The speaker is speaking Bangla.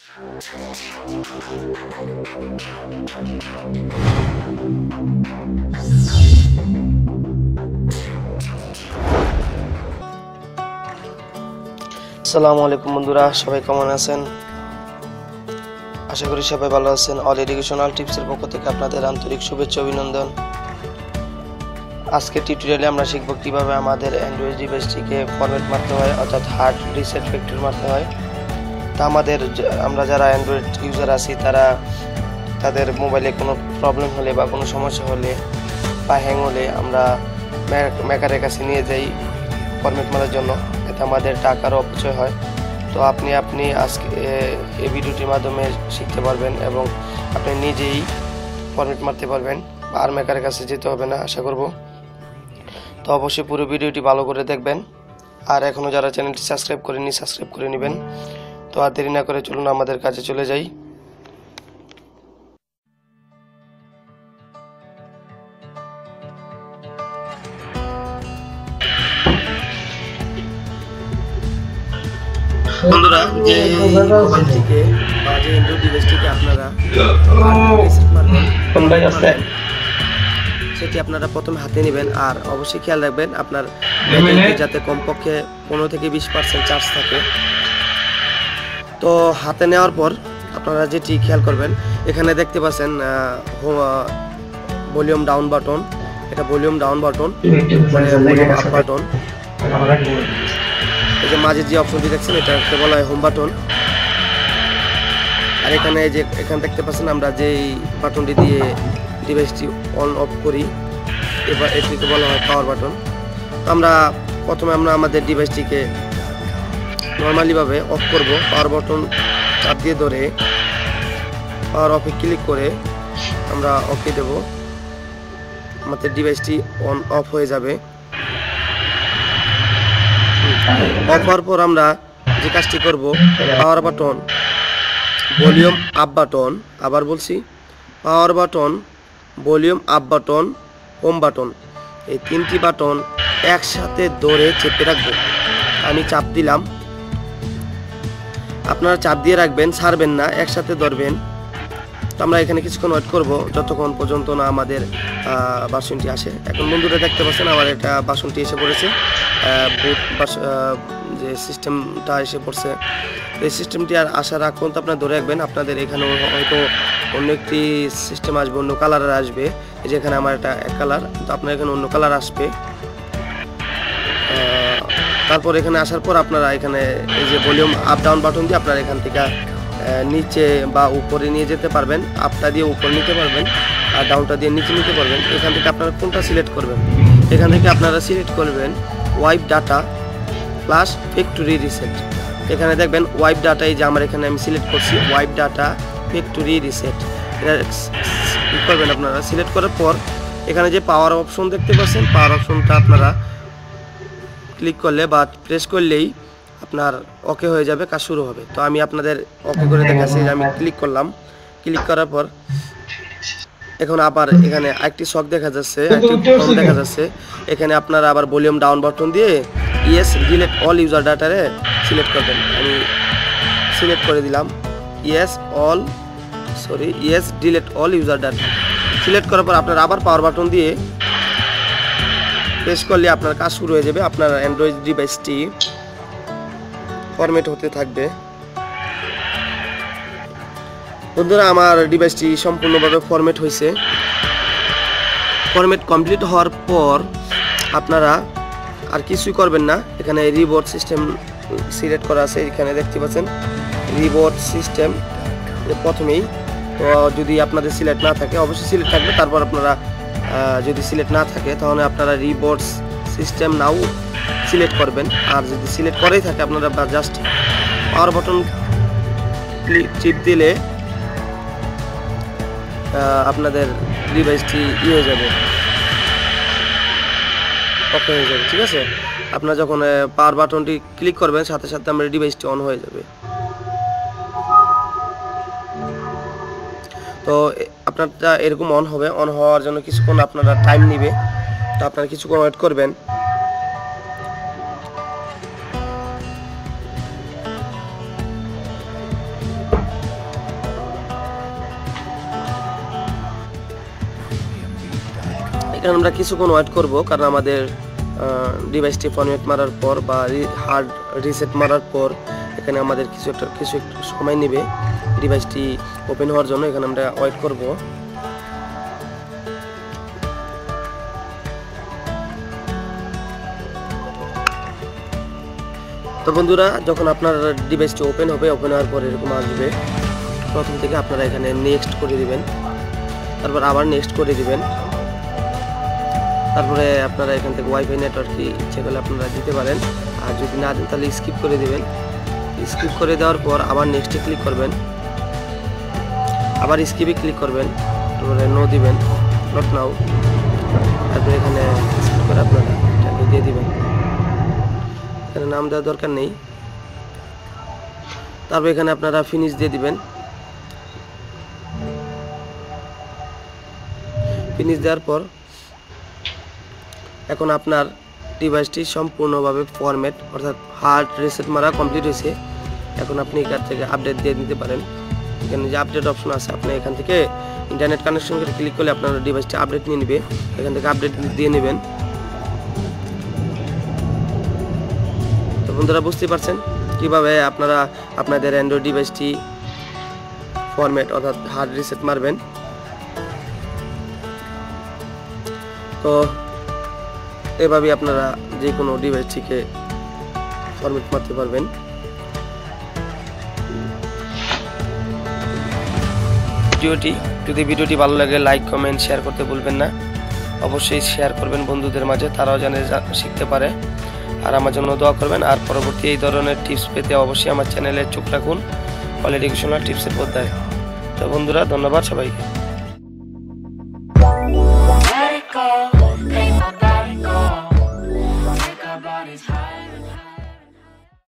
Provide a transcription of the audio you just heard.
আসসালামু আলাইকুম বন্ধুরা, সবাই কেমন আছেন? আশা করি সবাই ভালো আছেন। অল এডুকেশনাল টিপসের পক্ষ থেকে আপনাদের আন্তরিক শুভেচ্ছা অভিনন্দন। আজকে টিউটোরিয়ালে আমরা শিখব কিভাবে আমাদের অ্যান্ড্রয়েড ডিভাইসটিকে ফরম্যাট মারতে হয়, অর্থাৎ হার্ড রিসেট ফ্যাক্টরি মারতে হয়। তা আমরা যারা অ্যান্ড্রয়েড ইউজার আছি তাদের মোবাইলে কোনো প্রবলেম হলে বা কোনো সমস্যা হলে বা হ্যাং হলে আমরা মেকারের কাছে নিয়ে যাই ফরম্যাট মারার জন্য, এতে আমাদের টাকারও অপচয় হয়। তো আপনি আজকে এই ভিডিওটির মাধ্যমে শিখতে পারবেন এবং আপনি নিজেই ফরম্যাট মারতে পারবেন, আর মেকারের কাছে যেতে হবে না আশা করব। তো অবশ্যই পুরো ভিডিওটি ভালো করে দেখবেন, আর এখনও যারা চ্যানেলটি সাবস্ক্রাইব করেনি সাবস্ক্রাইব করে নেবেন। তো আর দেরি না করে চলুন আমাদের কাজে চলে যাই। বন্ধুরা, যে মোবাইলটিকে বা যে অ্যান্ড্রয়েড ডিভাইসটিকে আপনারা সেটি আপনারা প্রথমে হাতে নেবেন, আর অবশ্যই খেয়াল রাখবেন আপনার ব্যাটারিতে যাতে কমপক্ষে 15 থেকে 20% চার্জ থাকে। তো হাতে নেওয়ার পর আপনারা যেটি খেয়াল করবেন, এখানে দেখতে পাচ্ছেন ভলিউম ডাউন বাটন, এটা volume down button, volume up button. এই যে মাঝে যে অপশনটি দেখছেন এটাকে বলা হয় হোম বাটন। আর এখানে দেখতে পাচ্ছেন আমরা যেই বাটনটি দিয়ে ডিভাইসটি অন অফ করি, এবার এটিকে বলা হয় পাওয়ার বাটন। প্রথমে আমরা আমাদের ডিভাইসটিকে নর্মালিভাবে অফ করব। পাওয়ার বাটন চাপ দিয়ে ধরে পাওয়ার অফে ক্লিক করে আমরা ওকে দেব, আমাদের ডিভাইসটি অন অফ হয়ে যাবে। অফ হওয়ার পর আমরা যে কাজটি করব, power button, volume up button, আবার বলছি power button, volume up button, home button, এই তিনটি বাটন একসাথে ধরে চেপে রাখবো। আমি চাপ দিলাম, আপনারা চাপ দিয়ে রাখবেন, ছাড়বেন না, একসাথে ধরবেন। তো আমরা এখানে কিছুক্ষণ ওয়েট করব যতক্ষণ পর্যন্ত না আমাদের বাসনটি আসে। এখন বন্ধুরা দেখতে পাচ্ছেন আমার এটা বাসনটি এসে পড়েছে, যে সিস্টেমটা এসে পড়ছে। এই সিস্টেমটি আর আসার আগ পর্যন্ত আপনারা ধরে রাখবেন। আপনাদের এখানে হয়তো অন্য একটি সিস্টেম আসবে, অন্য কালারের আসবে। এই যে এখানে আমার এটা এক কালার, তো আপনার এখানে অন্য কালার আসবে। তারপর এখানে আসার পর আপনারা এখানে এই যে ভলিউম আপ ডাউন বাটন দিয়ে আপনারা এখান থেকে নিচে বা উপরে নিয়ে যেতে পারবেন। আপটা দিয়ে উপরে নিতে পারবেন আর ডাউনটা দিয়ে নিচে নিতে পারবেন। এখান থেকে আপনারা কোনটা সিলেক্ট করবেন, এখান থেকে আপনারা সিলেক্ট করবেন wipe data plus factory reset. এখানে দেখবেন ওয়াইপ ডাটা, এই যে আমার এখানে আমি সিলেক্ট করছি ওয়াইপ ডাটা ফ্যাক্টরি রিসেট। এটা করবেন আপনারা। সিলেক্ট করার পর এখানে যে পাওয়ার অপশন দেখতে পাচ্ছেন, পাওয়ার অপশনটা আপনারা ক্লিক করলে বা প্রেস করলেই আপনার ওকে হয়ে যাবে, কাজ শুরু হবে। তো আমি আপনাদের ওকে করে দেখাচ্ছি। আমি ক্লিক করলাম, ক্লিক করার পর এখন আবার এখানে একটি শক দেখা যাচ্ছে, একটি কম দেখা যাচ্ছে। এখানে আপনারা আবার ভলিউম ডাউন বাটন দিয়ে ইয়েস ডিলিট অল ইউজার ডাটারে সিলেক্ট করবেন। আমি সিলেক্ট করে দিলাম yes delete all user data. Select করার পর আপনারা আবার পাওয়ার বাটন দিয়ে প্রেস করলে আপনার কাজ শুরু হয়ে যাবে। আপনার অ্যান্ড্রয়েড ডিভাইসটি ফরম্যাট হতে থাকবে। বন্ধুরা, আমার ডিভাইসটি সম্পূর্ণভাবে ফরম্যাট হয়েছে। ফরম্যাট কমপ্লিট হওয়ার পর আপনারা আর কিছুই করবেন না। এখানে রিবোট সিস্টেম সিলেক্ট করা আছে, এখানে দেখতে পাচ্ছেন রিবোট সিস্টেম প্রথমেই। তো যদি আপনাদের সিলেক্ট না থাকে, অবশ্যই সিলেক্ট থাকবে। তারপর আপনারা যদি সিলেক্ট না থাকে তাহলে আপনারা রিবোট সিস্টেম নাও সিলেক্ট করবেন। আর যদি সিলেক্ট করেই থাকে আপনারা জাস্ট পাওয়ার বাটন টিপ দিলে আপনাদের ডিভাইসটি হয়ে যাবে, ওকে হয়ে যাবে। ঠিক আছে, আপনারা যখন পাওয়ার বাটনটি ক্লিক করবেন সাথে সাথে আমার ডিভাইসটি অন হয়ে যাবে। তো আপনারটা এরকম অন হবে। অন হওয়ার জন্য কিছুক্ষণ আপনারা টাইম নেবে, তো আপনারা কিছুক্ষণ ওয়েট করবেন। এখন আমরা কিছুক্ষণ ওয়েট করব, কারণ আমাদের ডিভাইসটি ফরম্যাট মারার পর বা হার্ড রিসেট মারার পর এখানে আমাদের কিছু একটু সময় নেবে ডিভাইসটি ওপেন হওয়ার জন্য। এখানে আমরা ওয়েট করব। তো বন্ধুরা, যখন আপনার ডিভাইসটি ওপেন হবে, ওপেন হওয়ার পর এরকম আসবে, প্রথম থেকে আপনারা এখানে নেক্সট করে দিবেন, তারপর আবার নেক্সট করে দিবেন। তারপরে আপনারা এখান থেকে ওয়াইফাই নেটওয়ার্ক ইচ্ছে করলে আপনারা দিতে পারেন, আর যদি না দেন তাহলে স্কিপ করে দিবেন। স্কিপ করে দেওয়ার পর আবার নেক্সটে ক্লিক করবেন, আবার স্কিপে ক্লিক করবেন, তারপরে নো দিবেন, নট নাও। তারপরে এখানে স্কিপ করে আপনারা এটাকে দিয়ে দিবেন, এখানে নাম দেওয়ার দরকার নেই। তারপর এখানে আপনারা ফিনিশ দিয়ে দিবেন। ফিনিশ দেওয়ার পর এখন আপনার ডিভাইসটি সম্পূর্ণভাবে ফরম্যাট অর্থাৎ হার্ড রিসেট মারা কমপ্লিট হয়েছে। এখন আপনি এখান থেকে আপডেট দিয়ে দিতে পারেন। এখানে যে আপডেট অপশন আছে, আপনি এখান থেকে ইন্টারনেট কানেকশন করে ক্লিক করলে আপনার ডিভাইসটি আপডেট নিয়ে নেবে। এখান থেকে আপডেট দিয়ে নেবেন। তো বন্ধুরা, বুঝতে পারছেন কিভাবে আপনারা আপনাদের অ্যান্ড্রয়েড ডিভাইসটি ফরম্যাট অর্থাৎ হার্ড রিসেট মারবেন। তো এভাবে আপনারা যে কোনো ডিভাইসটিকে ফরম্যাট মারতে পারবেন। ভিডিওটি ভালো লাগে লাইক কমেন্ট শেয়ার করতে ভুলবেন না। অবশ্যই শেয়ার করবেন বন্ধুদের মাঝে, তারাও জানে শিখতে পারে। আর আমার জন্য দোয়া করবেন। আর পরবর্তী এই ধরনের টিপস পেতে অবশ্যই আমার চ্যানেলে চোখ রাখুন, অল এডুকেশনাল টিপসের পর্দায়। তো বন্ধুরা, ধন্যবাদ সবাইকে। Let it go, make my body go, make our bodies high.